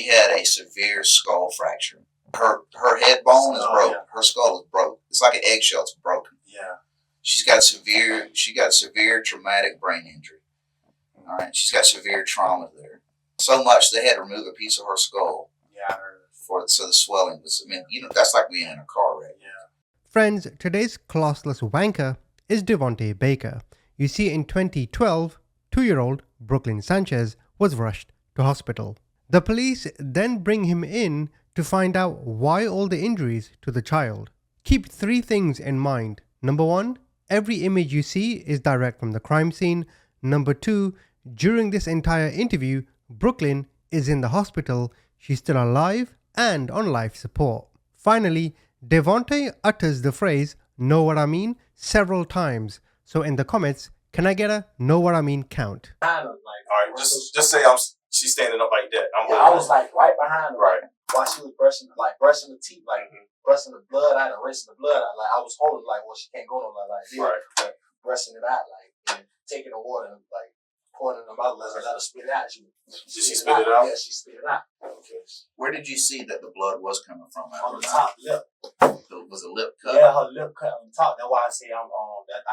She had a severe skull fracture. Her head bone is broke. Yeah. Her skull is broke. It's like an eggshell. It's broken. Yeah. She got severe traumatic brain injury. All right. She's got severe trauma there. So much they had to remove a piece of her skull. Yeah. So the swelling was. That's like being in a car wreck. Yeah. Friends, today's classless wanker is Devonte Baker. You see, in 2012, 2-year-old Brooklyn Sanchez was rushed to hospital. The police then bring him in to find out why all the injuries to the child. Keep 3 things in mind. Number 1, every image you see is direct from the crime scene. Number 2, during this entire interview, Brooklyn is in the hospital. She's still alive and on life support. Finally, Devonte utters the phrase, "know what I mean," several times. So in the comments, can I get a know what I mean count? Alright, just say she's standing up like that. I was like right behind her. Right. While she was brushing the teeth, brushing the blood out and rinsing the blood out. Like I was holding she can't go nowhere like this. Right. But brushing it out, and taking the water and pouring it in her mouth, let her spit it out. Did she spit it out? Yeah, she spit it out. Okay. Where did you see that the blood was coming from? On the top lip. Was a lip cut? Yeah, her lip cut on the top. That's why I say I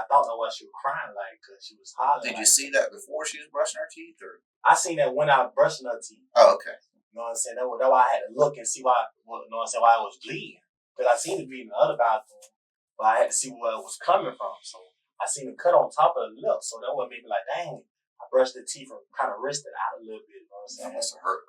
thought that was she was crying because she was hollering. Did you see that before she was brushing her teeth, or? I seen that when I was brushing her teeth. Oh, okay. You know what I'm saying? That's why I had to look and see why. You know what I'm saying? Why I was bleeding, because I seen it bleeding in the other bathroom, but I had to see where it was coming from. So I seen the cut on top of the lip. So that would make me like, dang. I brushed the teeth and kind of rinsed it out a little bit. You know what I'm saying? That must have hurt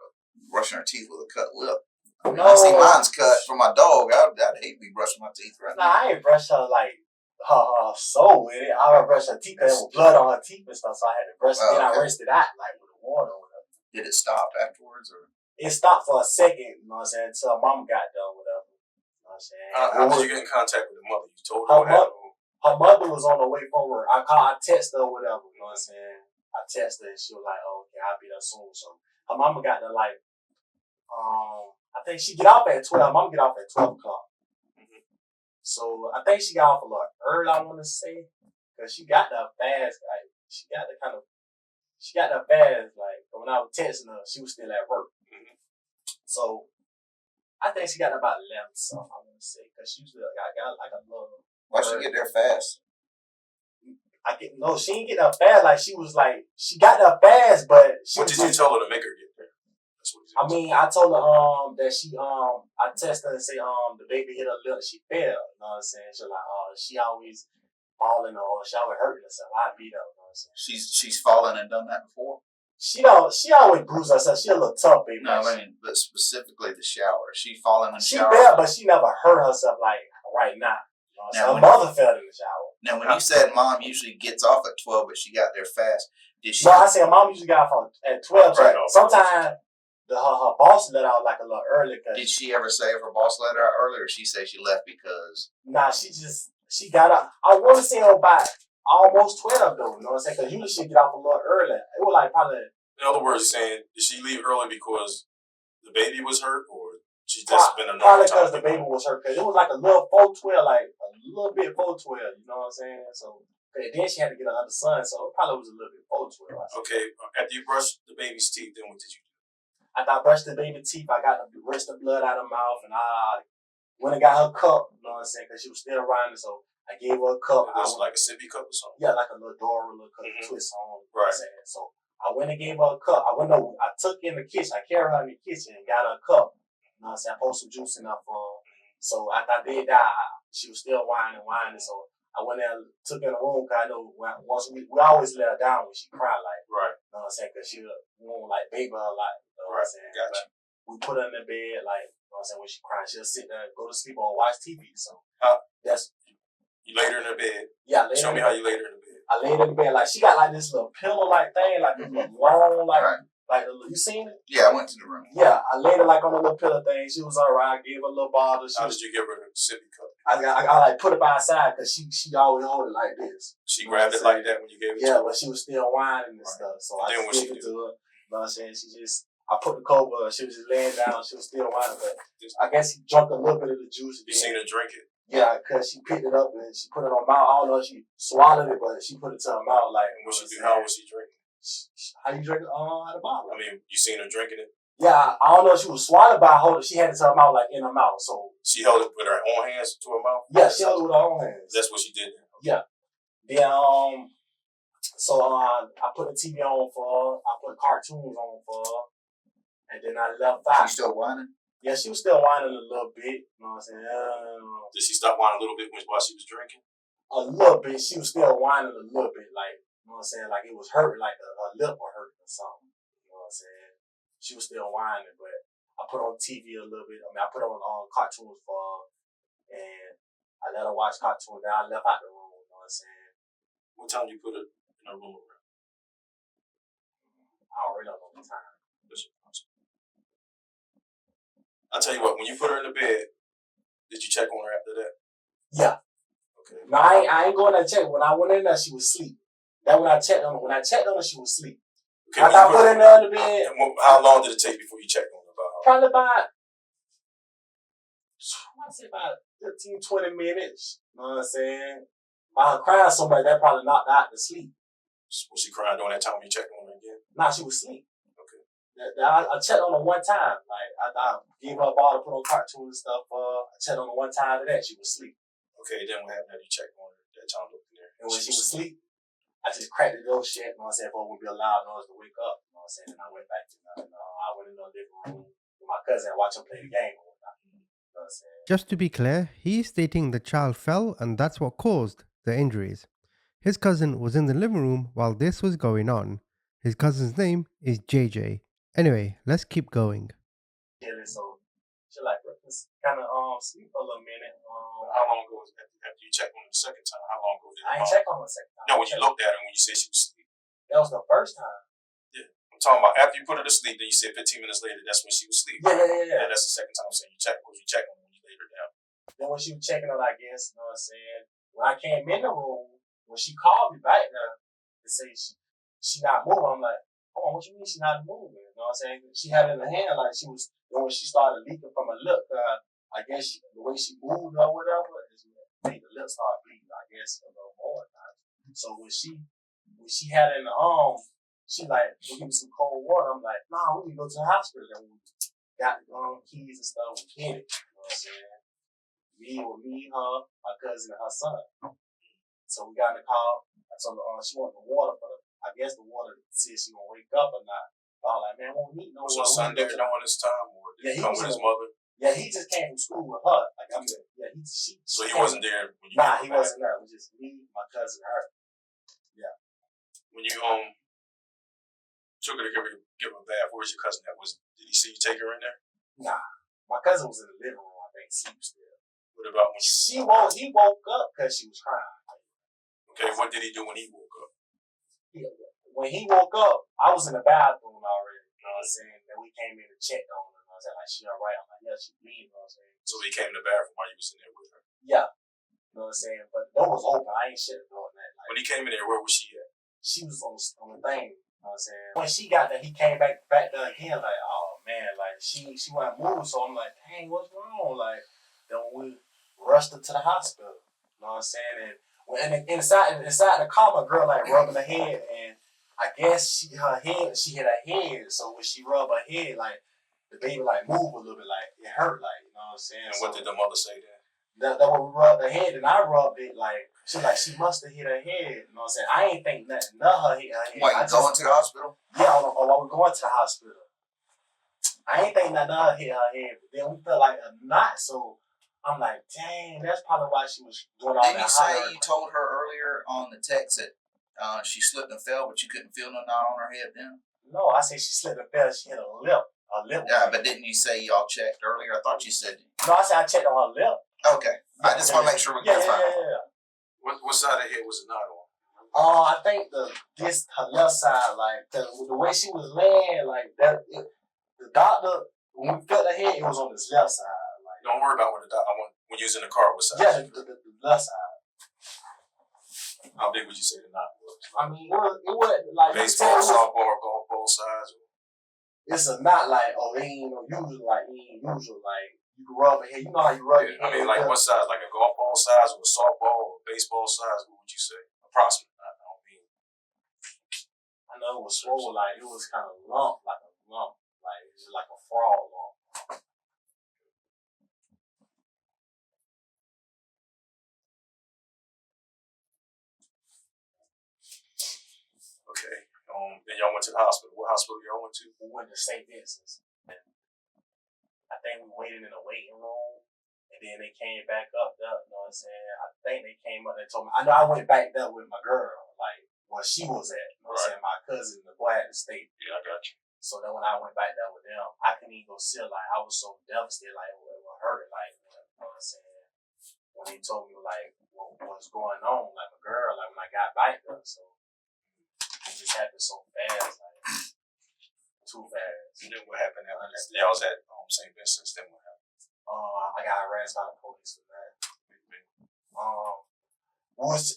brushing her teeth with a cut lip. No, I see mine's cut for my dog. I'd hate to be brushing my teeth right now. I ain't brushed her her soul with it. I brushed her teeth because there was blood on her teeth and stuff, so I had to brush it. Then I rinsed it out with the water or whatever. Did it stop afterwards, or? It stopped for a second, you know what I'm saying, until mom got done with her. You know what I'm saying? How did you get in contact with the mother? You told her what happened? Her mother was on the way from work. I texted her or whatever, you know what I'm saying? I texted her and she was like, "Oh, okay, I'll be there soon." So her mama got there I think she get off at 12. Her mama get off at 12 o'clock. Mm-hmm. So I think she got off a little early, I want to say, because she got there fast. She got there fast. When I was texting her, she was still at work. Mm-hmm. So I think she got there about 11 something, I want to say, because she usually got like a little. Why'd she get there fast? She didn't get there fast. She got there fast, but what did you tell her to make her get there? That's what I told her that she I texted her and say the baby hit her lip, she fell. You know what I'm saying? She was like, she always falling or she always hurting herself. I beat her. You know what I'm saying? She's fallen and done that before. She always bruises herself. She a little tough baby. No, but specifically the shower. She fallen in the shower. She fell, but she never hurt herself right now. Her mother fell in the shower. Now, when you said mom usually gets off at 12, but she got there fast, did she? No, I said mom usually got off at 12. Right. Sometimes her boss let out a little early. Did she ever say if her boss let her out early, or she say she left because? Nah, she got up. I want to say about almost 12 though. You know what I'm saying? Because usually she get off a little early. It was probably. In other words, saying did she leave early because the baby was hurt, or she just been a normal probably because the baby was hurt. Because it was a little 412, a little bit 412. You know what I'm saying? So. Then she had to get another son, so it probably was a little bit 412. Okay, after you brushed the baby's teeth, then what did you do? After I brushed the baby's teeth, I got to rinse the blood out of her mouth, and I went and got her cup, you know what I'm saying, because she was still around, so I gave her a cup. It was like a sippy cup or something? Yeah, like a little Dora, little cup twist on, you right. know what I'm saying? So I went and gave her a cup. I took in the kitchen, I carried her in the kitchen and got her a cup, you know what I'm saying, I poured some juice in her for her. So after I did that, she was still whining, so I went there, took her in the room, because I know once we always let her down when she cried, right. You know what I'm saying, because she won't baby her a lot, you know what I'm saying. Gotcha. We put her in the bed, you know what I'm saying, when she cried, she'll sit there and go to sleep or watch TV. So that's. You laid her in the bed. Yeah, show me how you laid her in the bed. I laid her in the bed she got this little pillow thing, this little long you seen it? Yeah, I went to the room. Yeah, I laid her on a little pillow thing. She was alright. I gave her a little bottle. How did you give her the sippy cup? I put it by her side because she always hold it like this. She grabbed it like that when you gave it to her? Yeah, but she was still whining and stuff. So I gave it to her. You know what I'm saying? I put the cover. She was just laying down. She was still whining, but I guess she drank a little bit of the juice. You seen her drink it? Yeah, because she picked it up and she put it on her mouth. I don't know if she swallowed it, but she put it to her mouth. How was she drinking? How you drink it? At the bottle. I mean, you seen her drinking it? Yeah, I don't know if she was swallowed by a hold. She had it to her mouth, like in her mouth. So she held it with her own hands to her mouth. Yeah, she held it with her own hands. That's what she did. Yeah. Then so I put the TV on for her. I put cartoons on for her, and then I left out. She still whining? Yeah, she was still whining a little bit. You know what I'm saying? Did she stop whining a little bit while she was drinking? A little bit. She was still whining a little bit, like, you know what I'm saying? Like it was hurting, like her lip was hurting or something. You know what I'm saying? She was still whining, but I put on TV a little bit. I mean, I put on cartoons for her, and I let her watch cartoons. Then I left out the room. You know what I'm saying? What time did you put her in her room around? I already don't know the time. I'll tell you what, when you put her in the bed, did you check on her after that? Yeah. Okay. No, I ain't going to check. When I went in there, she was asleep. That when I checked on her. When I checked on her, she was asleep. Okay, After I put her in there in the bed. How long did it take before you checked on her? Probably about, I'd say about 15, 20 minutes. You know what I'm saying? By her crying so much, that probably knocked her out to sleep. Was she crying during that time when you checked on her again? Nah, she was asleep. Okay. I checked on her one time. Like, I gave her a ball to put on cartoons and stuff. I checked on her one time. After that, she was asleep. Okay, then what happened after you checked on her that time up in there? And when she was asleep, I just cracked the door shut. You know what I'm saying? For it would be a loud noise to wake up. You know what I'm saying? And I went back to I went in the living room with my cousin and watched him play the game. You know what I'm saying? Just to be clear, he's stating the child fell and that's what caused the injuries. His cousin was in the living room while this was going on. His cousin's name is JJ. Anyway, let's keep going. Yeah, so she like just kind of sleep for a little minute. How long ago was after you checked on her the second time? How long ago did I ain't checked on her the second time. No, when you looked at her when you said she was asleep. That was the first time. Yeah, I'm talking about after you put her to sleep. Then you said 15 minutes later. That's when she was asleep. Yeah. That's the second time I'm saying you checked. Was you checked on her when you laid her down? Then when she was checking her, I guess, you know what I'm saying? When I came in the room, when she called me back there to say she not moving, I'm like, oh, what you mean she not moving? You know what I'm saying? She had it in her hand like she was, when she started leaking from her lip, I guess the way she moved or whatever, is made the lip start bleeding, I guess, a little more. So when she had it in the arm, she like, we'll give me some cold water. I'm like, nah, we need to go to the hospital. And we got the keys and stuff, we hit it. You know what I'm saying? Me, her, my cousin, and her son. So we got in the car. I told her she wanted the water for I guess the water to see if she gonna wake up or not. But I was like, man, won't need no water. Was your son there during this time, or did he come with his mother? Yeah, he just came from school with her. Like I mean, yeah, so he wasn't there when you. Nah, he wasn't there. It was just me, my cousin, her. Yeah. When you took her to give her a bath, where's your cousin at? Did he see you take her in there? Nah, my cousin was in the living room. I think sleep still. What about when you? He woke up because she was crying. Okay, what did he do when he woke up? When he woke up, I was in the bathroom already. You know what I'm saying? Then we came in and checked on her. You know what I'm saying? Like, she all right? I'm like, yeah, she bleeding. You know what I'm saying? So he came in the bathroom while you was in there with her? Yeah. You know what I'm saying? But the door was open. I ain't shut the door. Like, when he came in there, where was she at? She was on the thing. You know what I'm saying? When she got there, he came back there again. Like, oh man, like she wasn't moving. So I'm like, dang, what's wrong? Like, then we rushed her to the hospital. You know what I'm saying? And inside the car, my girl like rubbing her head, and I guess she hit her head. So when she rubbed her head, like the baby like moved a little bit, like it hurt, like, you know what I'm saying. And what did the mother say then? That when we rubbed her head, and I rubbed it, like she must have hit her head. You know what I'm saying? I ain't think nothing of her hit her head. Why, you going to the hospital? Yeah, while we going to the hospital. I ain't think nothing of her hit her head, but then we felt like a knot, so I'm like, dang, that's probably why she was doing all that. Didn't you say you told her earlier on the text that she slipped and fell, but you couldn't feel no knot on her head then? No, I said she slipped and fell. She hit her lip. Yeah, but didn't you say y'all checked earlier? I thought you said. No, I said I checked on her lip. Okay. I just want to make sure we're clear. Yeah. What side of the head was the knot on? I think her left side, like the way she was laying, like that. The doctor, when we felt her head, it was on his left side. Like, don't worry about when you was in the car. What side? Yeah, the left side. How big would you say the knot was? I mean, it wasn't like baseball, softball, or golf ball size. It's a knot like, it ain't no usual, like you can rub your head. You know how you rub your head. I mean, like what size? Like a golf ball size, or a softball, or a baseball size? What would you say? Approximately. I know it was swollen, like it was kind of lump, like a lump. Like it's just like a fraud law. Okay. Then y'all went to the hospital. What hospital y'all went to? We went to St. Vincent's. I think we waited in the waiting room, and then they came back up there. You know what I'm saying? I think they came up and told me. I know I went back there with my girl, like where she was at. You know what I'm saying? My cousin, the boy at the state. Yeah, I got you. So then when I went back there with them, I couldn't even go sit. Like I was so devastated, like it was hurting. Like you know what I'm saying? When they told me like what's going on, like my girl, like when I got back there, so it just happened so fast, like too fast. And then what happened? Y'all was at St. Vincent's. Then what happened? I got harassed by the police for that.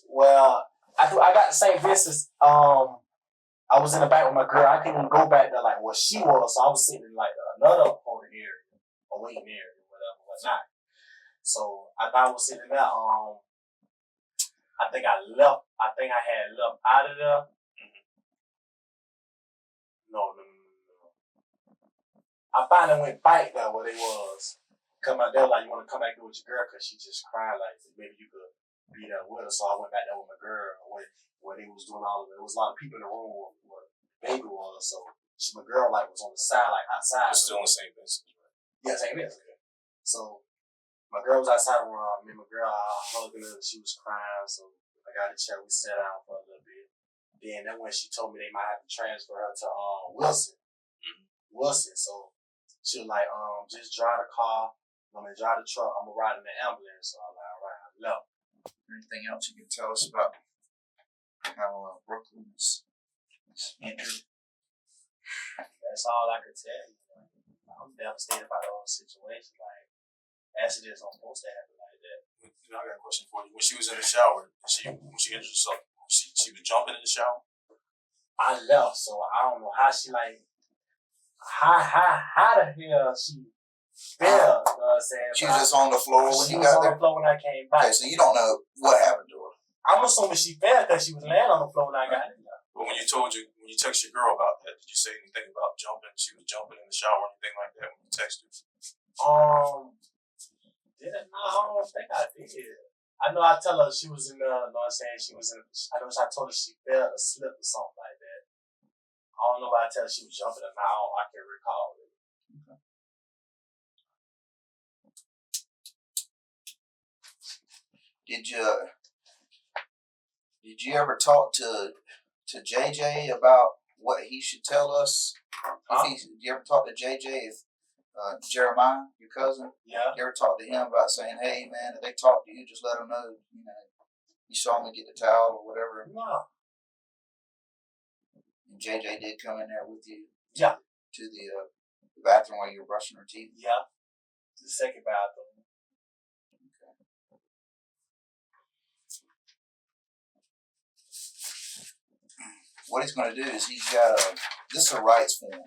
Well, I got to St. Vincent's. I was in the back with my girl. I couldn't even go back there like where she was, so I was sitting in like another opponent area, a waiting area, whatnot. So I thought I was sitting there. I think I left. I think I had left out of there. No. I finally went back there where they was. Come out there like, you want to come back there with your girl because she just cried like maybe you could be there with her. So I went back there with my girl where they was doing all of it. There was a lot of people in the room where the baby was. So my girl like was on the side, like outside. It's still in St. Vincent's, right? Yeah, St. Vincent's. Okay. So my girl was outside where me and my girl hugging her. She was crying. So I got a chair. We sat down for a little bit. Then when she told me they might have to transfer her to Wilson. So she was like, just drive the car. I'm gonna drive the truck. I'm gonna ride in the ambulance. So I'm like, all right, I left. Anything else you can tell us about how Brooklyn's injured? That's all I could tell you. I'm devastated by the whole situation. Like, accidents aren't supposed to happen like that. I got a question for you. When she was in the shower, when she injured herself, she was jumping in the shower? I left, so I don't know how she like. How the hell she fell? You know what I'm saying? She was just on the floor when you got there? She was on the floor when I came back. Okay, so you don't know what happened to her. I'm assuming she fell because she was laying on the floor when I got in there. But when you text your girl about that, did you say anything about jumping? She was jumping in the shower or anything like that when you texted her? No, I don't think I did. I know I tell her she was in the, you know what I'm saying? I know I told her she fell or slipped or something like that. I don't know if I tell her she was jumping or not. I can't recall it. Okay. Did you ever talk to JJ about what he should tell us? Did you ever talk to JJ if Jeremiah, your cousin? Yeah. You ever talk to him about saying, hey man, if they talk to you, just let them know, you saw me get the towel or whatever? No. And JJ did come in there with you? Yeah. To the bathroom while you were brushing her teeth? Yeah. The second bathroom. What he's going to do is this is a rights form,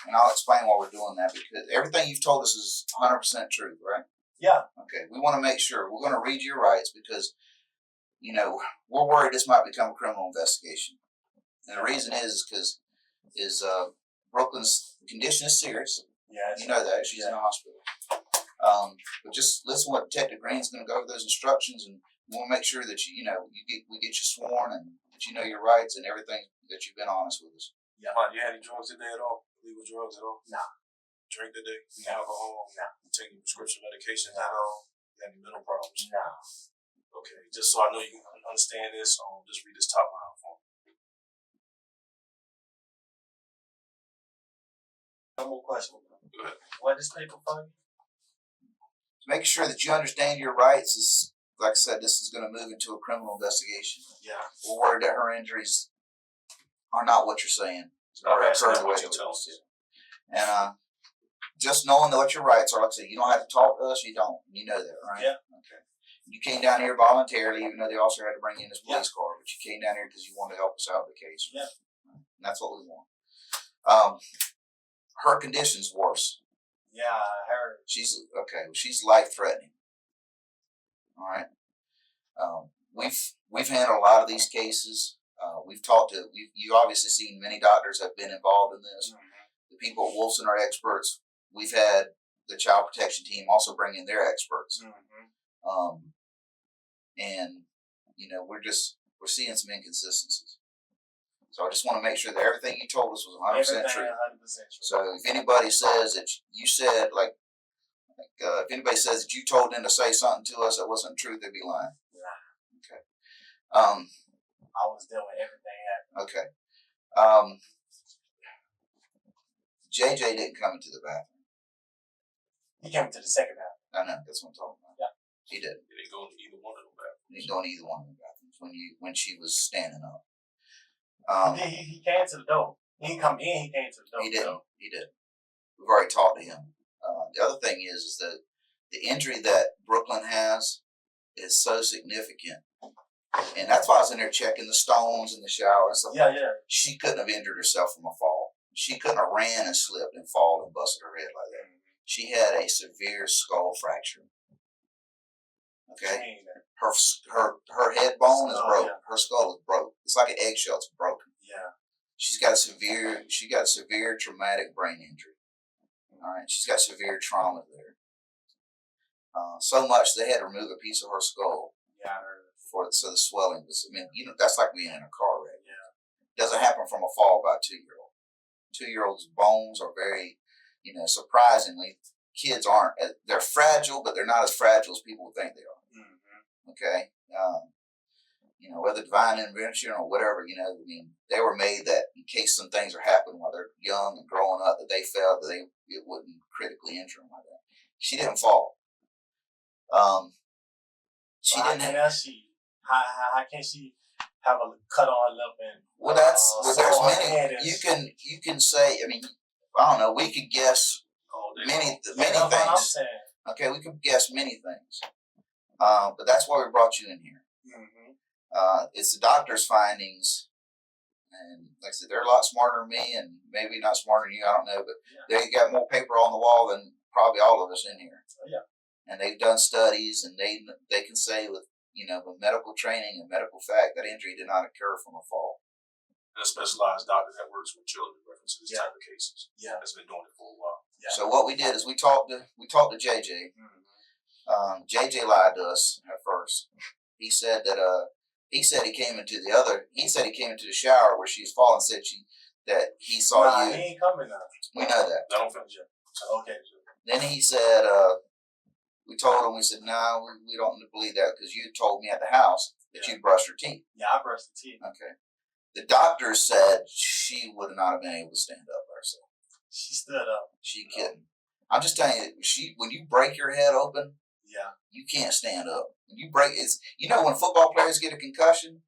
and I'll explain why we're doing that, because everything you've told us is 100% true, right? Yeah. Okay, we want to make sure. We're going to read your rights because, we're worried this might become a criminal investigation. And the reason is because Brooklyn's condition is serious. Yeah. You know that. She's in the hospital. But just listen to what Detective Green's going to go over those instructions, and we want to make sure that we get you sworn and that you know your rights and everything, that you've been honest with us. Yeah. You had any drugs today at all? Illegal drugs at all? Nah. Drink today? Alcohol? Nah. Take any prescription medications at all? You had any mental problems? Nah. Okay, just so I know you can understand this, just read this top line for me. One more question. Go ahead. What is paper for you? Making sure that you understand your rights is, like I said, this is going to move into a criminal investigation. Yeah. We're worried that her injuries are not what you're saying. Okay, so that's what you tell us. And just knowing what your rights are, like I said, you don't have to talk to us. You don't. You know that, right? Yeah. Okay. You came down here voluntarily, even though the officer had to bring in his police car, but you came down here because you wanted to help us out with the case. Yeah. And that's what we want. Her condition's worse. Yeah, I heard. She's life threatening. All right. We've handled a lot of these cases. We've talked to. You obviously seen many doctors have been involved in this. Mm-hmm. The the people at Wolfson are experts. We've had the child protection team also bring in their experts. And, we're seeing some inconsistencies. So I just want to make sure that everything you told us was 100% true. 100% true. So if anybody says that you said, if anybody says that you told them to say something to us that wasn't true, they'd be lying. Okay. I was there when everything happened. Okay. JJ didn't come into the bathroom. He came to the second half. I know, that's what I'm talking about. Yeah. He didn't. He didn't go into either one of them bathrooms. He didn't go in either one of the bathrooms when she was standing up. He came to the door. He didn't come in, he came to the door. He didn't. He didn't. We've already talked to him. The other thing is that the injury that Brooklyn has is so significant. And that's why I was in there checking the stones in the shower and stuff. Yeah. She couldn't have injured herself from a fall. She couldn't have ran and slipped and fallen and busted her head like that. She had a severe skull fracture. Okay? Her head bone is broken. Yeah. Her skull is broken. It's like an eggshell. It's broken. Yeah. She got severe traumatic brain injury. All right, she's got severe trauma there. So much they had to remove a piece of her skull. Yeah, I heard. So the swelling was. That's like being in a car wreck. Yeah. It doesn't happen from a fall by a 2-year-old. 2-year-olds' bones are very, surprisingly, kids aren't. They're fragile, but they're not as fragile as people think they are. Mm-hmm. Okay. Whether divine intervention or whatever, they were made that in case some things are happening while they're young and growing up, that they felt that it wouldn't critically injure them like that. She didn't fall. She didn't. How can she have a cut on lip and? Well, there's many. You can say. I don't know. We could guess many things. Okay, we could guess many things. But that's why we brought you in here. Mm-hmm. It's the doctor's findings, and like I said, they're a lot smarter than me, and maybe not smarter than you. I don't know, but they got more paper on the wall than probably all of us in here. Yeah. And they've done studies, and they can say with medical training and medical fact that injury did not occur from a fall. And a specialized doctor that works with children in reference to this type of cases. Yeah. That's been doing it for a while. Yeah. So what we did is we talked to JJ. Mm-hmm. JJ lied to us at first. He said that he came into the shower where she was falling. Said that he saw you. He ain't coming now. We know that. I don't finish yet. Okay. Then he said, we told him, we said, no, we don't believe that because you told me at the house that you brushed her teeth. Yeah, I brushed the teeth. Okay. The doctor said she would not have been able to stand up by herself. She stood up. She couldn't. I'm just telling you, when you break your head open, you can't stand up. When you break when football players get a concussion,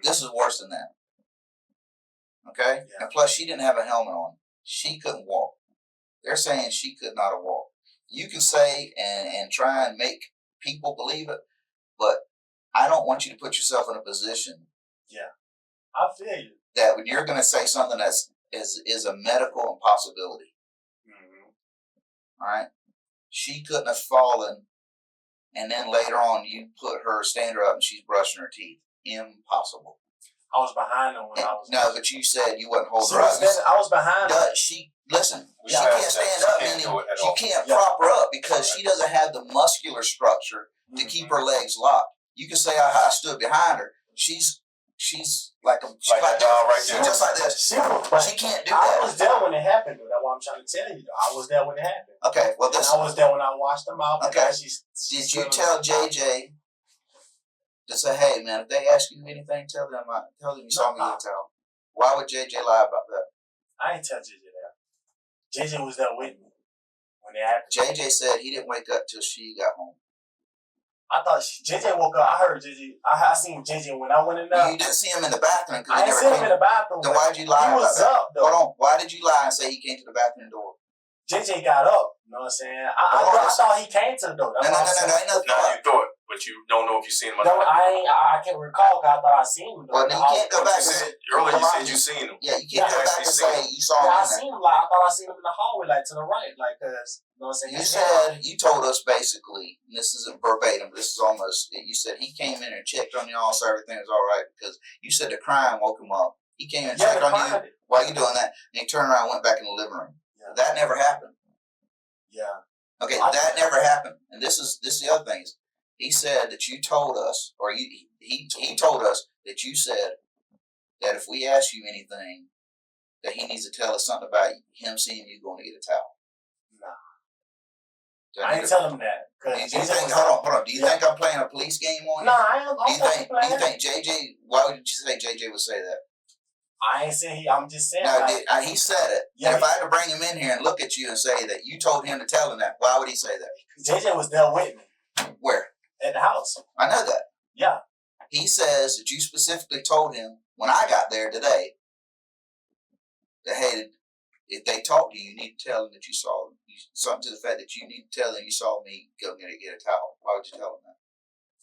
this is worse than that. Okay? Yeah. And plus, she didn't have a helmet on. She couldn't walk. They're saying she could not have walked. You can say and try and make people believe it, but I don't want you to put yourself in a position. Yeah. I feel you. That when you're going to say something is a medical impossibility. Mm-hmm. All right? She couldn't have fallen, and then later on you stand her up and she's brushing her teeth. Impossible. I was behind her when I was. No, but you said you wasn't holding her up. I was behind her. She can't stand up. She can't prop her up because she doesn't have the muscular structure to keep her legs locked. You can say I stood behind her. She's like a like that dog right there. just like this. She can't do I that. was there when it happened. That's what I'm trying to tell you. I was there when it happened. Okay, well And I was there when I washed them out. Okay. Did you tell JJ to say, hey man, if they ask you anything, tell them you saw me with a towel? Why would JJ lie about that? I ain't tell JJ that. JJ was there with me when it happened. JJ said he didn't wake up till she got home. I thought JJ woke up. I heard JJ. I seen JJ when I went in there. You didn't see him in the bathroom. I didn't see him in the bathroom. Then why did you lie he about was that? up, though. Hold on. Why did you lie and say he came to the bathroom door? JJ got up. You know what I'm saying? I thought he came to the door. No. Ain't nothing. No, you thought, but you don't know if you seen him. No, I can't recall because I thought I seen him. Well, then you can't go back. Earlier you said you seen him. Yeah, you can't go back and say you saw him. I seen him. I thought I seen him in the hallway, to the right, cause you know what I'm saying. You told us basically, and this isn't verbatim, but this is almost. You said he came in and checked on y'all, so everything was all right because you said the crying woke him up. He came and checked on you while you doing that, and he turned around and went back in the living room. Yeah. That never happened. Yeah. Okay, that never happened. And this is the other thing. He said that you told us, or he told us that you said that if we ask you anything, that he needs to tell us something about him seeing you going to get a towel. Nah. I ain't tell him that. Do you think? Hold on. Do you think I'm playing a police game on you? Nah, I ain't. Do you think JJ? Why would you say JJ would say that? I ain't saying he. I'm just saying. No, he said it. Yeah, and if I had to bring him in here and look at you and say that you told him to tell him that, why would he say that? JJ was there with me. Where? At the house. I know that. Yeah. He says that you specifically told him when I got there today that, hey, if they talk to you, you need to tell them that you saw something to the fact that you need to tell them you saw me go get a towel. Why would you tell them that?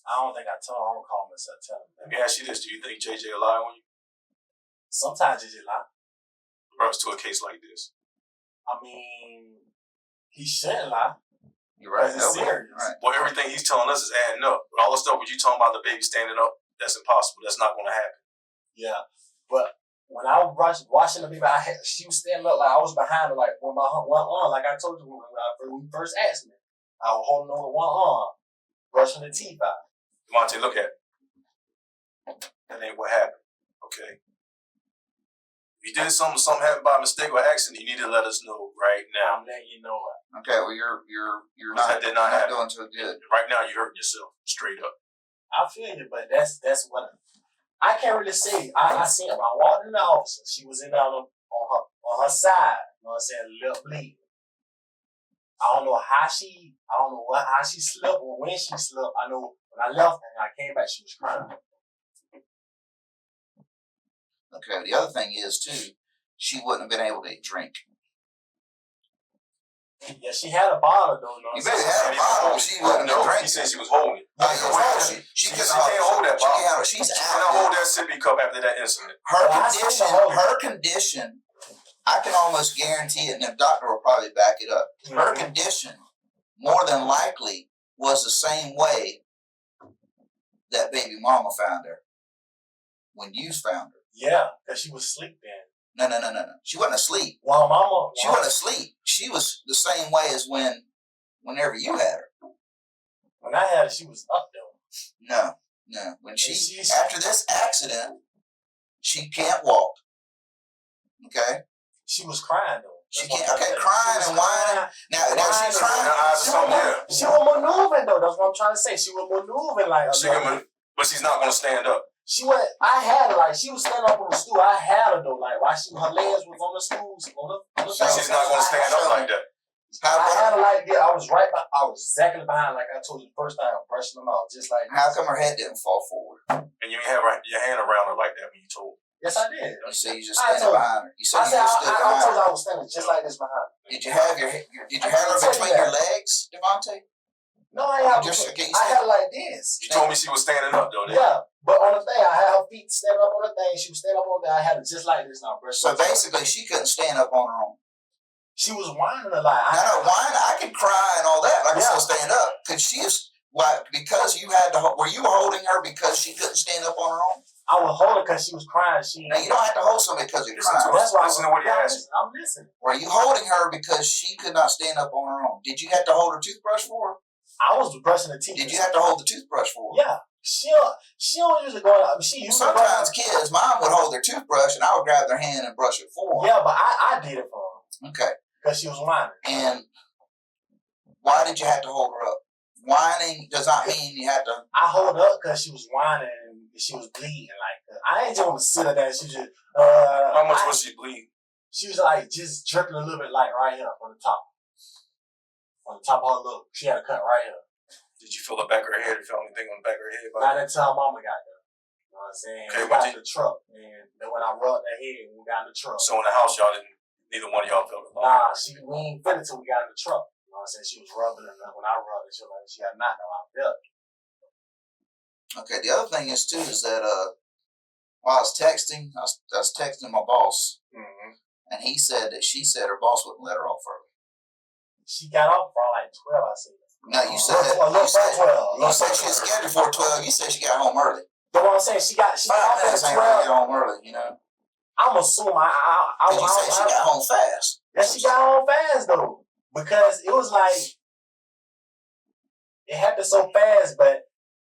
I don't think I told him. I don't call myself telling him. Let me ask you this. Do you think JJ will lie on you? Sometimes JJ lie. Regards to a case like this. I mean, he shouldn't lie. You're right. It's serious. Right. Well, everything he's telling us is adding up. But all the stuff you talking about the baby standing up, that's impossible. That's not going to happen. Yeah. But when I was watching the baby, she was standing up like I was behind her, like with my one arm, like I told you when you first asked me. I was holding on with one arm, brushing the teeth out. Devonte, look at it. That ain't what happened. Okay. If you did something happened by mistake or accident, you need to let us know right now. I'm letting you know it. Okay, well you're not doing too good. Right now you're hurting yourself, straight up. I feel you, but that's what I can't really say. I seen her. I walked in the office. She was in there on her side. You know what I'm saying? Lip bleeding. I don't know how she slept or when she slept. I know when I left and I came back, she was crying. Okay, the other thing is too, she wouldn't have been able to drink. Yeah, she had a bottle though. You better have a bottle. She wouldn't have drank. He said she was holding it. She can't hold that bottle. She's She can't hold that sippy cup after that incident. Her condition, I can almost guarantee it, and the doctor will probably back it up. Her condition, more than likely, was the same way that baby mama found her when you found her. Yeah, because she was sleeping. No. She wasn't asleep. She wasn't asleep. She was the same way as whenever you had her. When I had her, she was up though. No. When after this accident, she can't walk. Okay? She was crying though. She can't. Okay, crying and whining. Now she's crying. She was maneuvering though. That's what I'm trying to say. She was maneuvering like but she's not going to stand up. I had her like she was standing up on the stool. I had her though, like while her legs was on the stools. She's not going to stand up like that. I had her like I was exactly behind, like I told you the first time, brushing them out, just like. How come her head didn't fall forward? And you have your hand around her like that when you told her. Yes, I did. You said you just standing behind her. You said you just stood behind her. I told you I was standing just like this behind her. Did you have her between your legs, Devonte? No, I had her like this. You told me she was standing up though. Yeah, but on the thing, I had her feet standing up on the thing. She was standing up on there. I had her just like this now, bro. So basically, she couldn't stand up on her own. She was whining a lot. Whining. I can cry and all that. I can still stand up. Because you had to. Were you holding her because she couldn't stand up on her own? I was holding her because she was crying. Now you don't have to hold somebody because you're crying. That's why listen to what he asked. I'm listening. Were you holding her because she could not stand up on her own? Did you have to hold her toothbrush for her? I was brushing the teeth. Did you have to hold the toothbrush for her? Yeah. She don't usually go out. Sometimes kids, mom would hold their toothbrush and I would grab their hand and brush it for her. Yeah, but I did it for her. Okay. Because she was whining. And why did you have to hold her up? Whining does not mean you have to. I hold her up because she was whining and she was bleeding. Like I ain't just want to sit her there. She just. How much was she bleeding? She was like just jerking a little bit, like right here on the top. On the top of her look, she had a cut right here. Did you feel the back of her head? You feel anything on the back of her head? Not until her mama got there. You know what I'm saying? Okay, we got in the truck, and then when I rubbed her head, we got in the truck. So in the house, neither one of y'all felt it? Nah, we ain't felt it till we got in the truck. You know what I'm saying? She was rubbing it, and when I rubbed it, she had knocked her out. I felt it. Okay, the other thing is too is that while I was texting my boss, and he said that she said her boss wouldn't let her off early. She got off for like 12, I said. No, you said she was scheduled for 12. You said she got home early. You know what I'm saying? She got off at 12. Get home early, you know. I'm assuming you said she got home fast. Yeah, she got home fast though, because it was like it happened so fast. But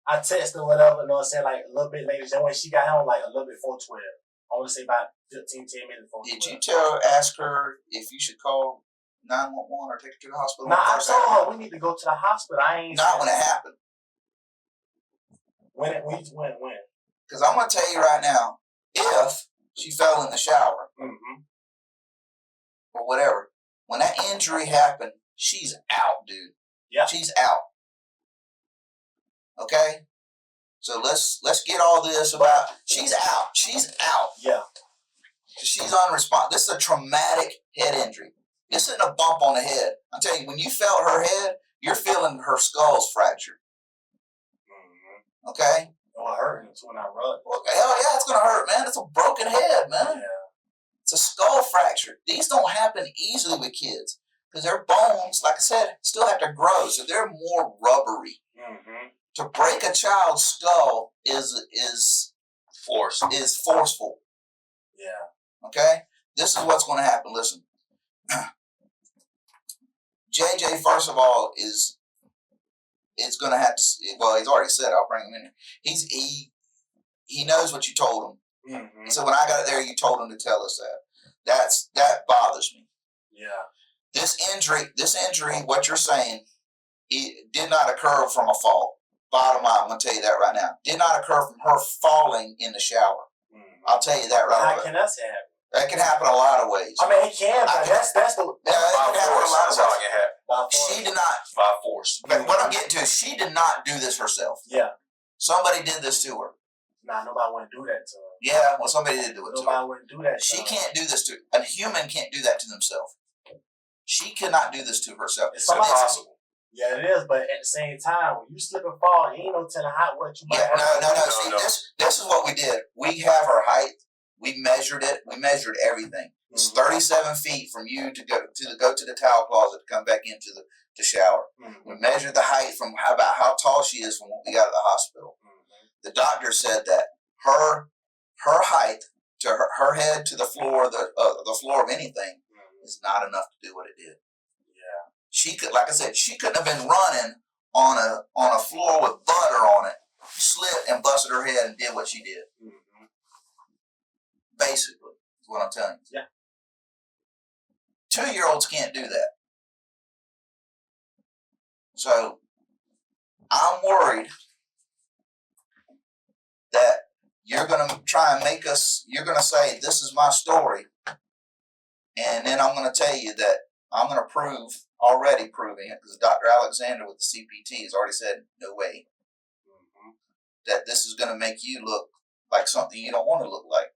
I texted her whatever, you know what I'm saying, like a little bit later. Then when she got home, like a little bit before 12. I want to say about 10 minutes before 12. Did you ask her if you should call 911 or take her to the hospital? Nah, I told her we need to go to the hospital. I ain't. Not when it happened. When? Because I'm going to tell you right now, if she fell in the shower or whatever, when that injury happened, she's out, dude. Yeah. She's out. Okay? So let's get all this about, she's out. She's out. Yeah. She's unresponsive. This is a traumatic head injury. This isn't a bump on the head. I'm telling you, when you felt her head, you're feeling her skull's fractured. Okay? Oh, it hurt when I run. Well, hell yeah, it's going to hurt, man. It's a broken head, man. Yeah. It's a skull fracture. These don't happen easily with kids because their bones, like I said, still have to grow, so they're more rubbery. To break a child's skull is forceful. Yeah. Okay? This is what's going to happen. Listen. JJ, first of all, is going to have to, well, he's already said, I'll bring him in here. He knows what you told him. So when I got there, you told him to tell us that. That bothers me. Yeah. This injury, what you're saying, it did not occur from a fall. Bottom line, I'm going to tell you that right now. Did not occur from her falling in the shower. I'll tell you that right now. How can that happen? That can happen a lot of ways. I mean, it can, but that's the... Yeah, that can happen a lot of ways. She did not... By force. But what I'm getting to is she did not do this herself. Yeah. Somebody did this to her. Nah, nobody wouldn't do that to her. Yeah, well, somebody did do it to her. Nobody wouldn't do that to She her. can't do this to her. A human can't do that to themselves. She cannot do this to herself. It's impossible. Yeah, it is, but at the same time, when you slip and fall, ain't no telling what you might have. No. See, this is what we did. We have her height. We measured it. We measured everything. It's 37 feet from you to go to the towel closet to come back into the shower. We measured the height from how tall she is from when we got to the hospital. The doctor said that her height to her head to the floor the floor of anything is not enough to do what it did. Yeah. She could, like I said, she couldn't have been running on a floor with butter on it, slipped and busted her head and did what she did. Basically, is what I'm telling you. Yeah. 2-year-olds can't do that. So, I'm worried that you're going to try and you're going to say, this is my story. And then I'm going to tell you that I'm going to already proving it, because Dr. Alexander with the CPT has already said, no way, that this is going to make you look like something you don't want to look like.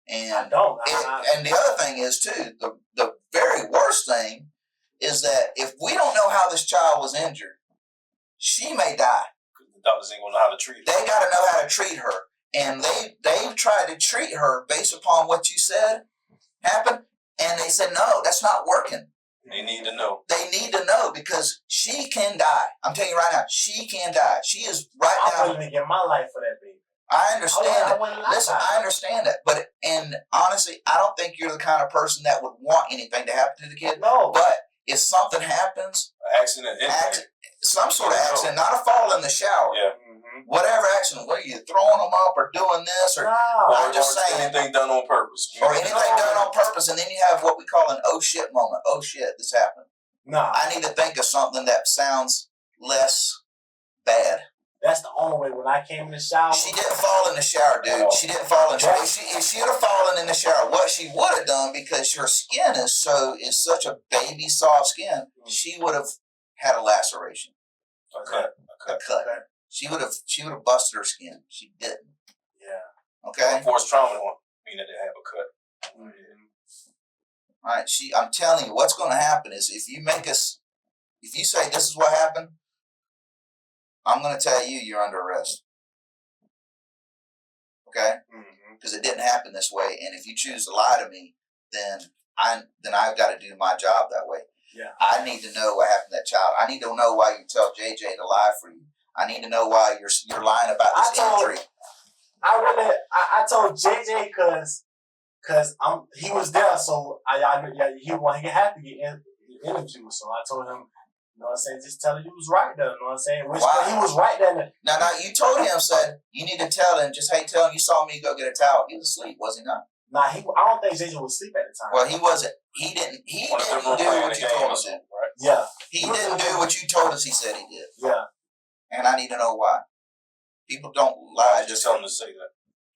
And I don't. And the other thing is too, the very worst thing is that if we don't know how this child was injured, she may die. The doctors ain't gonna know how to treat her. They got to know how to treat her, and they tried to treat her based upon what you said happened, and they said no, that's not working. They need to know. They need to know, because she can die. I'm telling you right now, she can die. She is right now. I'm willing to give my life for that baby. I understand that. Listen, I understand that. And honestly, I don't think you're the kind of person that would want anything to happen to the kid. No. But if something happens, some sort of accident, not a fall in the shower. Yeah. Whatever accident, what are you throwing them up or doing this or I'm just saying anything done on purpose. Or anything done on purpose, and then you have what we call an oh shit moment. Oh shit, this happened. Nah. I need to think of something that sounds less bad. That's the only way. When I came in the shower, she didn't fall in the shower, dude. She didn't fall in the shower. If she had fallen in the shower, what she would have done, because her skin is such a baby soft skin, she would have had a laceration, a cut. She would have busted her skin. She didn't. Yeah. Okay. Forced trauma meaning they have a cut. All right. I'm telling you, what's going to happen is if you say this is what happened, I'm going to tell you you're under arrest. Okay? Because it didn't happen this way, and if you choose to lie to me, then I've got to do my job that way. Yeah. I need to know what happened to that child. I need to know why you tell JJ to lie for you. I need to know why you're lying about this injury. I told JJ because Cause he was there, so he had to get interviewed. So I told him, you know what I'm saying, just tell him you was right there. You know what I'm saying? Which he was right there. Now, you told him, said you need to tell him. Tell him you saw me go get a towel. He was asleep, was he not? Nah, I don't think JJ was asleep at the time. Well, he wasn't. He didn't do what you told us. Right? Yeah. He didn't do what you told us he said he did. Yeah. And I need to know why. People don't lie. Just tell him to say that.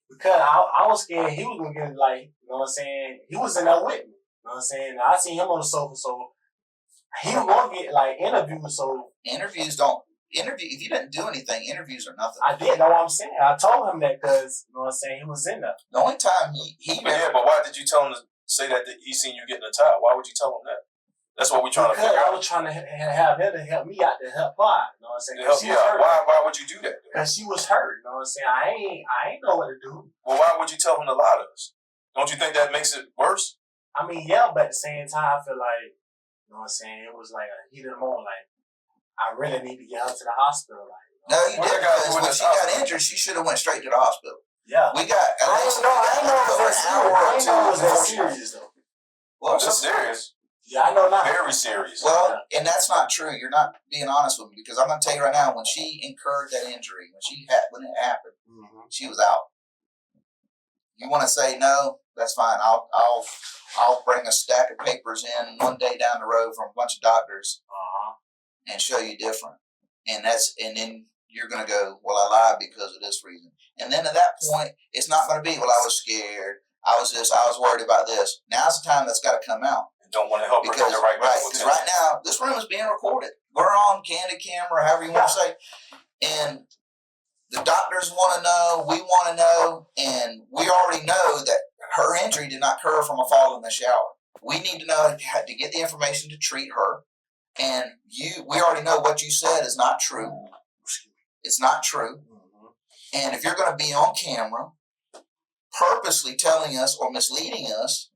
Because I was scared he was going to get, like, you know what I'm saying? He was in there with me. You know what I'm saying? I seen him on the sofa, so he was going to get, like, interviews, so. Interviews don't. If you didn't do anything, interviews are nothing. I did know what I'm saying. I told him that because, you know what I'm saying, he was in there. The only time but why did you tell him to say that he seen you getting a towel? Why would you tell him that? That's what we're trying to figure out. Because I was trying to have him to help me out to help her out. You know what I'm saying? Why would you do that? Because she was hurt. You know what I'm saying? I ain't know what to do. Well, why would you tell him to lie to us? Don't you think that makes it worse? I mean, yeah, but at the same time, I feel like, you know what I'm saying, it was like a heat of the moment. Like, I really need to get her to the hospital. Like, no, you didn't. Because when she got injured, she should have went straight to the hospital. Yeah. We got. I didn't know it was that serious, though. Well, it's serious. Yeah, I know not. Very serious. Well, and that's not true. You're not being honest with me because I'm going to tell you right now, when she incurred that injury, when it happened, she was out. You want to say no? That's fine. I'll bring a stack of papers in one day down the road from a bunch of doctors and show you different. And then you're going to go, well, I lied because of this reason. And then at that point, it's not going to be, well, I was scared. I was worried about this. Now's the time that's got to come out. Don't want to help her get the right because right now this room is being recorded. We're on candid camera, however you want to say, and the doctors want to know, we want to know, and we already know that her injury did not occur from a fall in the shower. We need to know to get the information to treat her, and we already know what you said is not true. It's not true, and if you're going to be on camera, purposely telling us or misleading us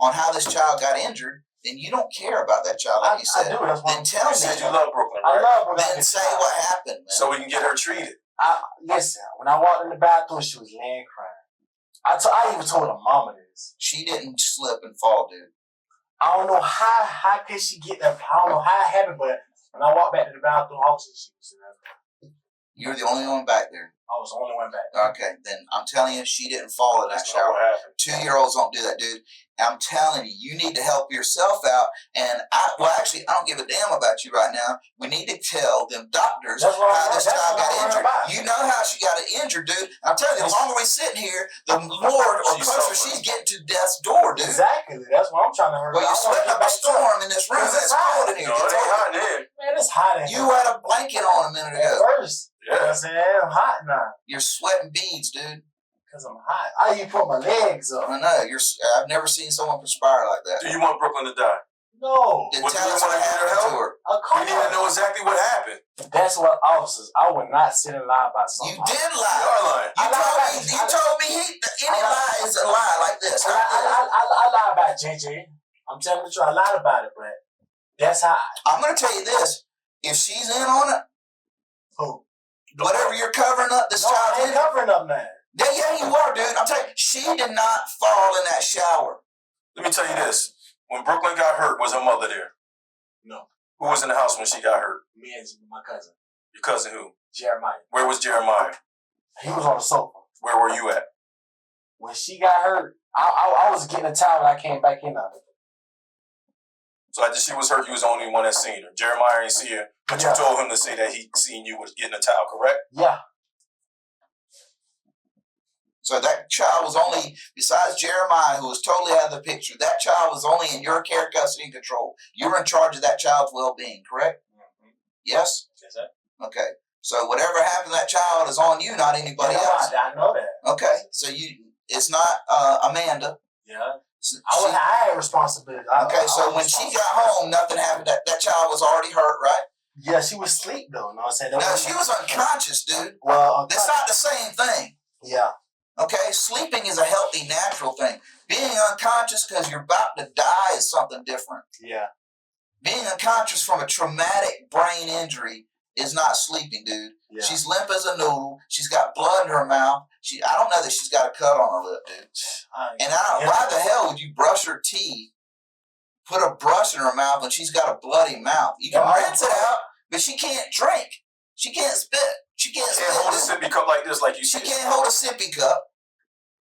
on how this child got injured, then you don't care about that child, like you said. I do. Then tell me. You love Brooklyn, right? I love Brooklyn. Then say what happened, man. So we can get her treated. Listen, when I walked in the bathroom, she was laying crying. I even told her mama this. She didn't slip and fall, dude. I don't know how could she get that. I don't know how it happened, but when I walked back to the bathroom, also she was in there. You're the only one back there. I was the only one back. Okay, then I'm telling you, she didn't fall in that shower. 2-year-olds don't do that, dude. I'm telling you, you need to help yourself out. And I don't give a damn about you right now. We need to tell them doctors how this child got injured. You know how she got injured, dude. I'm telling you, the longer we sit here, the more or closer she's getting to death's door, dude. Exactly. That's what I'm trying to hurry. Well, you're sweating up a storm in this room. It's cold in here. It ain't hot in here. Man, it's hot in here. You had a blanket on a minute ago. First. Yeah. You know what I'm saying? I'm hot now. You're sweating beads, dude. Because I'm hot. I even put my legs up. I know. I've never seen someone perspire like that. Do you want Brooklyn to die? No. Then tell us what happened to her. We need to know exactly what happened. That's what officers. I would not sit and lie about something. You did lie. You're lying. You told me any lie is a lie like this. I lie about JJ. I'm telling the truth. I lied about it, but that's how. I'm going to tell you this. If she's in on it, who? Whatever you're covering up, this child. I ain't covering up, man. Yeah, you are, dude. I'm telling you, she did not fall in that shower. Let me tell you this. When Brooklyn got hurt, was her mother there? No. Who was in the house when she got hurt? Me and my cousin. Your cousin who? Jeremiah. Where was Jeremiah? He was on the sofa. Where were you at? When she got hurt, I was getting a towel and I came back in of it. So after she was hurt, you was the only one that seen her. Jeremiah ain't see her, but you told him to say that he seen you was getting a towel, correct? Yeah. So that child was only, besides Jeremiah, who was totally out of the picture, that child was only in your care, custody, and control. You were in charge of that child's well-being, correct? Mm-hmm. Yes? Yes, sir. Okay. So whatever happened to that child is on you, not anybody else. I know that. Okay. So it's not Amanda. Yeah. I had responsibility. Okay, so when she got home, nothing happened. That child was already hurt, right? Yeah, she was asleep though. No, I'm saying no, she was unconscious, dude. Well, that's not the same thing. Yeah. Okay, sleeping is a healthy, natural thing. Being unconscious because you're about to die is something different. Yeah. Being unconscious from a traumatic brain injury is not sleeping, dude. Yeah. She's limp as a noodle. She's got blood in her mouth. I don't know that she's got a cut on her lip, dude. And why the hell would you brush her teeth, put a brush in her mouth when she's got a bloody mouth? You can rinse it out, but she can't drink. She can't spit. She can't hold a sippy cup like this, like you said. She can't hold a sippy cup.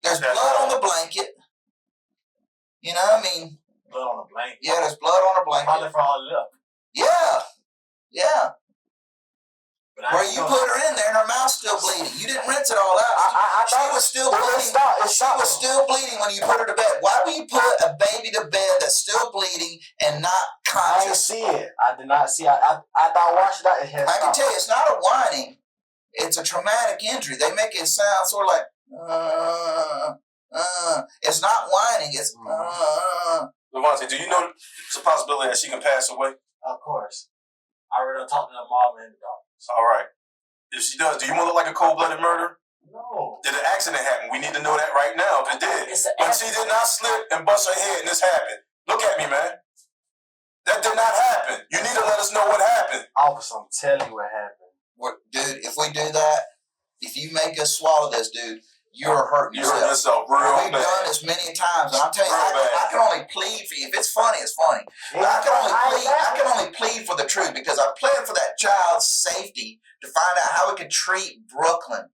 There's blood on the blanket. You know what I mean? Blood on the blanket. Yeah, there's blood on her blanket. Probably from her lip. Yeah. Where you put her in there and her mouth's still bleeding. You didn't rinse it all out. She was still bleeding. She was still bleeding when you put her to bed. Why would you put a baby to bed that's still bleeding and not conscious? I didn't see it. I did not see it. I thought I watched that. It had I can tell you, it's not a whining. It's a traumatic injury. They make it sound sort of like, It's not whining. It's, Devonte, do you know it's a possibility that she can pass away? Of course. I already talked to the mom and the doctor. All right. If she does, do you want to look like a cold-blooded murder? No. Did an accident happen? We need to know that right now. If it did. But she did not slip and bust her head and this happened. Look at me, man. That did not happen. You need to let us know what happened. Officer, I'm telling you what happened. Dude, if we do that, if you make us swallow this, dude, you're hurting yourself. You're hurting yourself real We've bad. done this many times, and I'm telling you, I can only plead for you. If it's funny, it's funny. But I can only plead for the truth because I plead for that child's safety to find out how we can treat Brooklyn.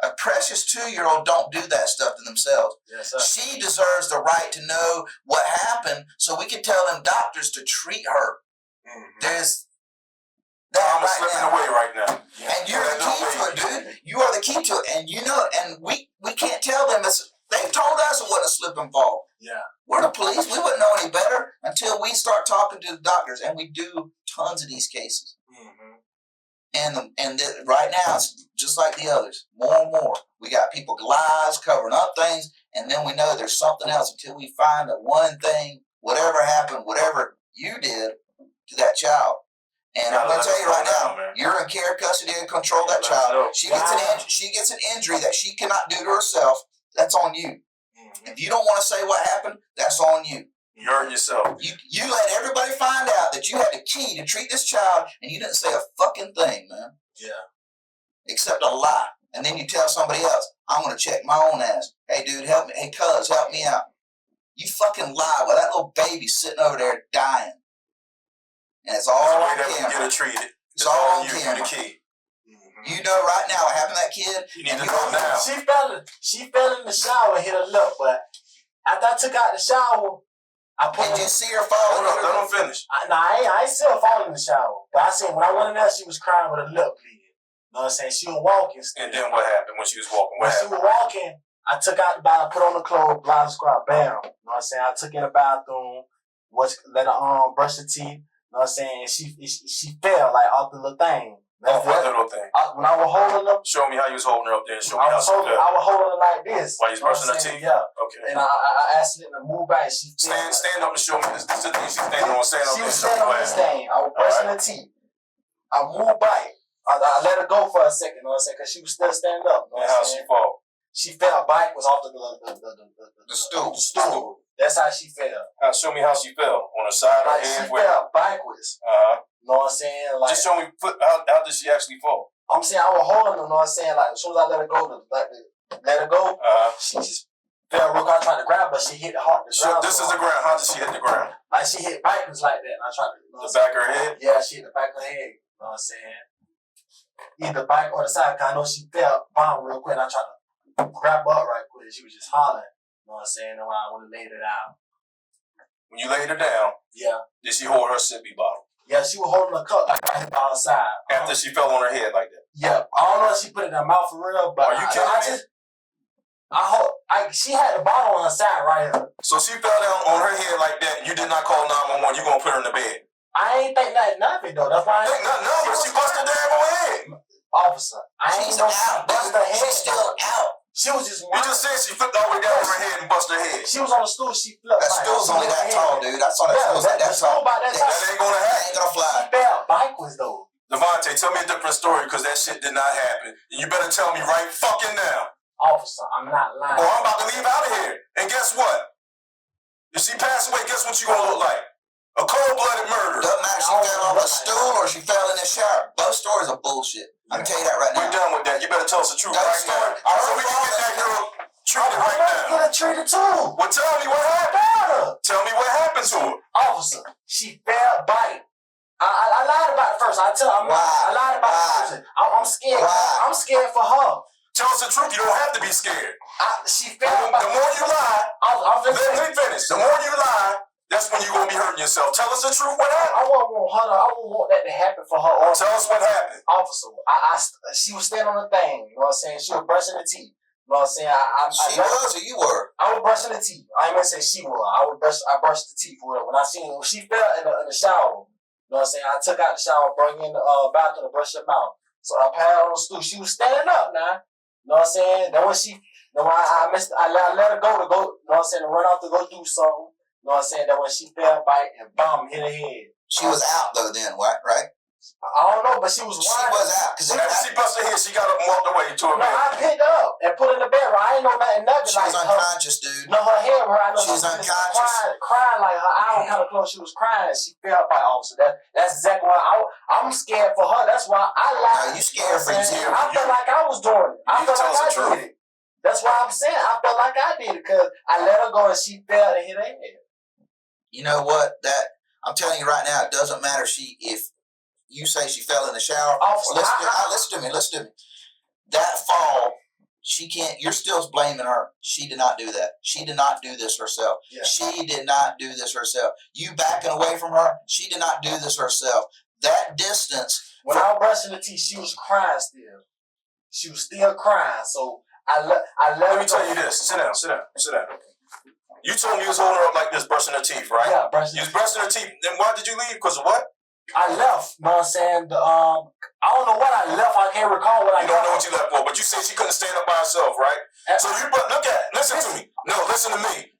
A precious 2-year-old don't do that stuff to themselves. Yes, sir. She deserves the right to know what happened so we can tell them doctors to treat her. Mm-hmm. There's Time is slipping away right now. And you're the key to it, dude. You are the key to it. And you know, and we can't tell them they've told us it wasn't a slip and fall. Yeah. We're the police. We wouldn't know any better until we start talking to the doctors. And we do tons of these cases. Mm-hmm. And right now, it's just like the others. More and more. We got people lies, covering up things. And then we know there's something else until we find the one thing, whatever happened, whatever you did to that child. And I'm going to tell you right now, you're in care, custody, and control that child. She gets an injury that she cannot do to herself. That's on you. Mm-hmm. If you don't want to say what happened, that's on you. You're hurting yourself. You let everybody find out that you had the key to treat this child, and you didn't say a fucking thing, man. Yeah. Except a lie. And then you tell somebody else, I'm going to check my own ass. Hey, dude, help me. Hey, cuz, help me out. You fucking lie while that little baby's sitting over there dying. And it's all on camera. Get her treated. It's all on you. camera. You're the key. Mm-hmm. You know right now what happened to that kid. You need to know now. She fell in the shower and hit her lip, but after I took out the shower, I put Did you see her fall? Hold on, let him finish. I ain't see her fall in the shower. But I seen when I went in there, she was crying with her lip bleeding. You know what I'm saying? She was walking still. And then what happened when she was walking? When she was walking, I took out the bottle, put on the clothes, blah, squat, bam. You know what I'm saying? I took in the bathroom, let her brush her teeth. You know what I'm saying? And she fell like off the little thing. Off what little thing? When I was holding her. Show me how you was holding her up there. Show me how she fell. I was holding her like this. While you was brushing her teeth? Yeah. Okay. And I asked her to move back. She stand up and show me. This is the thing she's standing on. Stand up she and was show me standing on what this happened. thing. I was brushing her teeth. I moved back. I let her go for a second. You know what I'm saying? Because she was still standing up. You know and how she fall? She fell backwards off the stool. The stool. That's how she fell. Now show me how she fell. On her side or head? She fell backwards. You know what I'm saying? Like, just show me how did she actually fall? I'm saying I was holding her, you know what I'm saying? Like as soon as I let her go, she just fell real quick. I tried to grab her, she hit the ground. This is the ground. How did she hit the ground? Like she hit backwards like that. And I tried to the back of her head? Yeah, she hit the back of her head. You know what I'm saying? Either back or the side, cause I know she fell down real quick. And I tried to grab her up right quick. She was just hollering. You know what I'm saying? And when I laid her down. When you laid her down, yeah. Did she hold her sippy bottle? Yeah, she was holding a cup like right by her side. After she fell on her head like that? Yeah. I don't know if she put it in her mouth for real, but are you kidding me? She had the bottle on her side right here. So she fell down on her head like that, and you did not call 911. You gonna put her in the bed? I ain't think nothing though. That's why I think nothing. No, but she busted her damn head. Officer, she's out. Busted her head. She's still out. She was just. You just said she flipped all the way down on her head and busted her head. She was on the stool. She flipped. That stool's only that tall, dude. I saw that stool. That's tall. That ain't gonna happen. Ain't gonna fly. She fell backwards though. Devonte, tell me a different story because that shit did not happen. And you better tell me right fucking now. Officer, I'm not lying. Or I'm about to leave out of here. And guess what? If she passed away, guess what you gonna look like? A cold-blooded murder. Doesn't matter if she fell on the stool or she fell in the shower. Both those stories are bullshit. I can tell you that right now. We're done with that. You better tell us the truth Those right stories. now. So we can get that girl treated right now. Get her treated too. Well, tell me what happened. Tell me what happened to her. Officer, she fell bite. I lied about it first. I lied about it first. I'm scared. Why? I'm scared for her. Tell us the truth. You don't have to be scared. She fell bite. The more you lie, let me finish. The more you lie, that's when you're going to be hurting yourself. Tell us the truth. What happened? I wouldn't want that to happen for her. Tell us what happened. Officer, she was standing on the thing. You know what I'm saying? She was brushing her teeth. You know what I'm saying? She was or you were? I was brushing the teeth. I ain't gonna say she was. I brushed the teeth with her. When I seen her, she fell in the shower. You know what I'm saying? I took out the shower, brought her in the bathroom to brush her mouth. So I pat her on the stool. She was standing up now. You know what I'm saying? Then when I let her go to go, you know what I'm saying, to run off to go do something. You know what I'm saying? That when she fell bite and bomb hit her head. She was out though then, right? I don't know, but she was She was out. Cause whenever she busted her head, she got up and walked away to her No, bed. I picked her up and put her in the bed. I ain't know nothing she like was unconscious, dude. No, her head hurt. I know she was unconscious. Crying like her eye kind of closed. She was crying. She fell by officer. That's exactly why I'm scared for her. That's why I lied. No, you scared for you. I felt like I was doing it. I felt like I did it. That's why I'm saying I felt like I did it because I let her go and she fell and hit her head. You know what? I'm telling you right now, it doesn't matter if you say she fell in the shower. Listen to me. That fall, she can't. You're still blaming her. She did not do that. She did not do this herself. Yeah. She did not do this herself. You backing away from her. She did not do this herself. That distance. When I was brushing the teeth, she was crying still. She was still crying. So I let me tell you this. Sit down. You told me you was holding her up like this, brushing her teeth, right? Yeah, brushing. You was brushing her teeth. Then why did you leave? Because of what? I left. You know what I'm saying? I don't know what I left. I can't recall what I left. You don't know what you left for, but you said she couldn't stand up by herself, right? So listen to me. No, listen to me.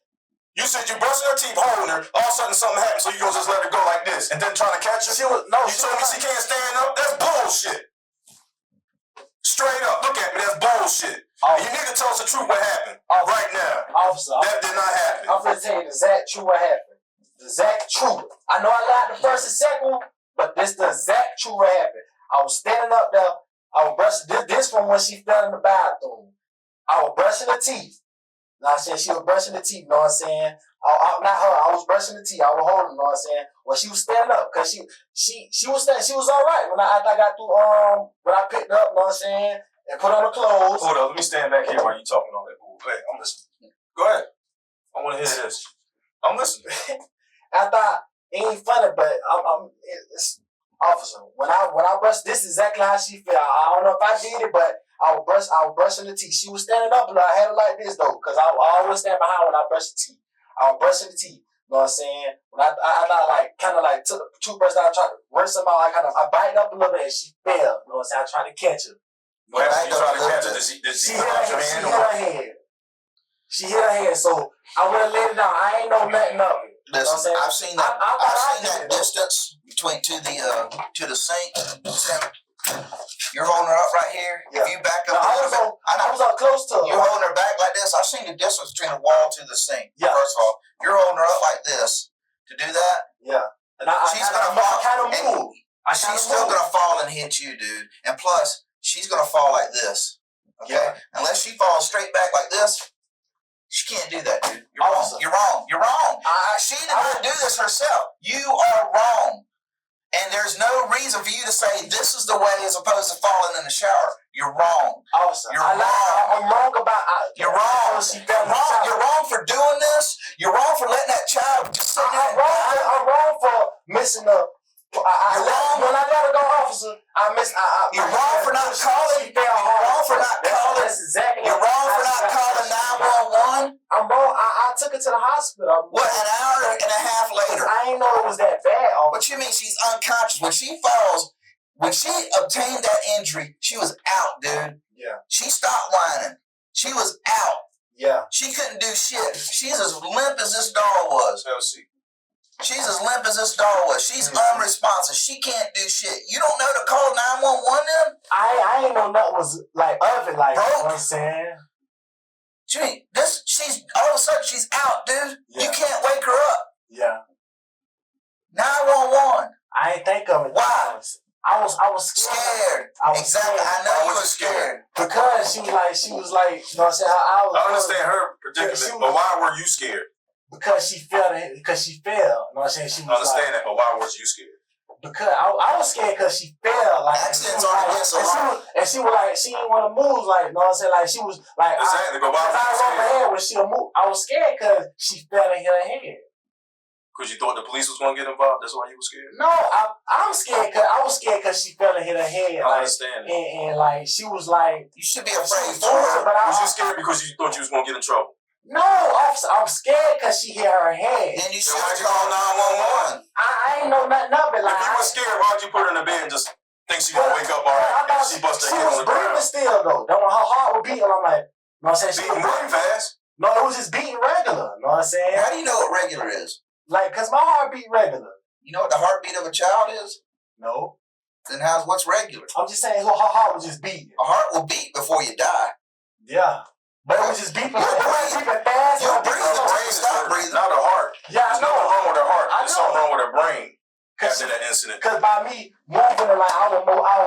You said you brushing her teeth, holding her. All of a sudden something happened, so you gonna just let her go like this and then trying to catch her? You told me she can't stand up? That's bullshit. Straight up, look at me, that's bullshit. You need to tell us the truth what happened right now. Officer, that did not happen. I'm gonna tell you the exact truth what happened. The exact truth. I know I lied the first and second one, but this the exact truth what happened. I was standing up there. I was brushing this from when she fell in the bathroom. I was brushing her teeth. You know what I'm saying? She was brushing the teeth. You know what I'm saying? Not her. I was brushing the teeth. I was holding. You know what I'm saying? Well, she was standing up because she was standing. She was all right when I got through. When I picked her up. You know what I'm saying? And put on her clothes. Hold up. Let me stand back here while you talking all that bull. Hey, I'm listening. Go ahead. I want to hear this. I'm listening. I thought it ain't funny, but it's officer. When I brushed, this is exactly how she felt. I don't know if I did it, but I was brushing the teeth. She was standing up, and I had her like this though, because I always stand behind when I brush the teeth. I was brushing the teeth. You know what I'm saying? When I kind of took the toothbrush out, I tried to rinse them out. I bited up a little bit, and she fell. You know what I'm saying? I tried to catch her. Well, you tried to catch her. Did she hit her hand? She hit her head. So I went and laid it down. I ain't know nothing of it. Listen, I've seen that. I've seen that distance between to the sink. You're holding her up right here. Yeah. If you back up a little bit, I was up close to her. You're holding her back like this. I've seen the distance between the wall to the sink. Yeah. First of all, you're holding her up like this. To do that, yeah. And she's gonna fall. She's still gonna fall and hit you, dude. And plus, she's gonna fall like this. Okay. Yeah. Unless she falls straight back like this. She can't do that, dude. You're wrong. You're wrong. You're wrong. She did not do this herself. You are wrong. And there's no reason for you to say this is the way as opposed to falling in the shower. You're wrong. You're wrong. I'm wrong about You're wrong. You're wrong for doing this. You're wrong for letting that child sit there and die. I'm wrong for missing the. When I let her go, officer, You're wrong for not calling. You're wrong for not calling. You're wrong for not calling 911. I'm wrong. I took her to the hospital. What, an hour and a half later? I ain't know it was that bad. What you mean she's unconscious? When she falls, when she obtained that injury, she was out, dude. Yeah. She stopped whining. She was out. Yeah. She couldn't do shit. She's as limp as this doll was. She's as limp as this doll was. She's unresponsive. She can't do shit. You don't know to call 911 then? I ain't know nothing was like of it, like, bro, you know what I'm saying? She's all of a sudden she's out, dude. Yeah. You can't wake her up. Yeah. 911. I ain't think of it. Why? I was scared. I was exactly. Scared. I know you were scared because she was like, you know what I'm saying? I understand her predicament, but why were you scared? Because she fell. You know what I'm saying? She was I understand that, but why was you scared? Because I was scared because she fell. Like, accidents aren't against the law. And she was like, she didn't want to move. Like, you know what I'm saying? Like, she was like, exactly. But why was you scared? her head when she'll move. I was scared because she fell and hit her head. Because you thought the police was going to get involved. That's why you were scared. No, I'm scared because I was scared because she fell and hit her head. I understand. And like she was like, you should be afraid for her. But was you scared because you thought you was going to get in trouble? No, officer, I'm scared because she hit her head. And you should have called 911. I ain't know nothing of it. Like, if you were scared, why'd you put her in the bed and just think she gonna wake up all right? She busted her head on the ground. She was breathing still though. That when her heart was beating, I'm like, you know what I'm saying? She was breathing fast. No, it was just beating regular. You know what I'm saying? How do you know what regular is? Like, cause my heart beat regular. You know what the heartbeat of a child is? No. Then what's regular? I'm just saying her heart was just beating. A heart will beat before you die. Yeah. But it was just beeping. Your brain stop breathing. Not her heart. Yeah, There's nothing wrong with her heart. There's something wrong with her brain. After that incident. Because by me moving and like I was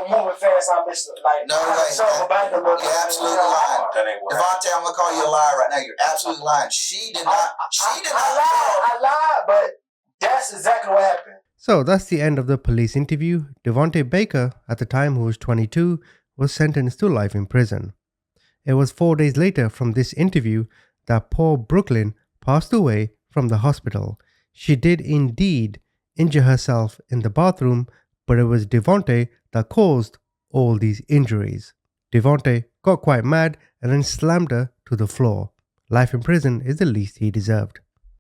moving fast, I missed it. Like no way. You're absolutely lying. Devonte, I'm gonna call you a liar right now. You're absolutely lying. She did not. I lied, but that's exactly what happened. So that's the end of the police interview. Devonte Baker, at the time who was 22, was sentenced to life in prison. It was 4 days later from this interview that poor Brooklyn passed away from the hospital. She did indeed injure herself in the bathroom, but it was Devonte that caused all these injuries. Devonte got quite mad and then slammed her to the floor. Life in prison is the least he deserved.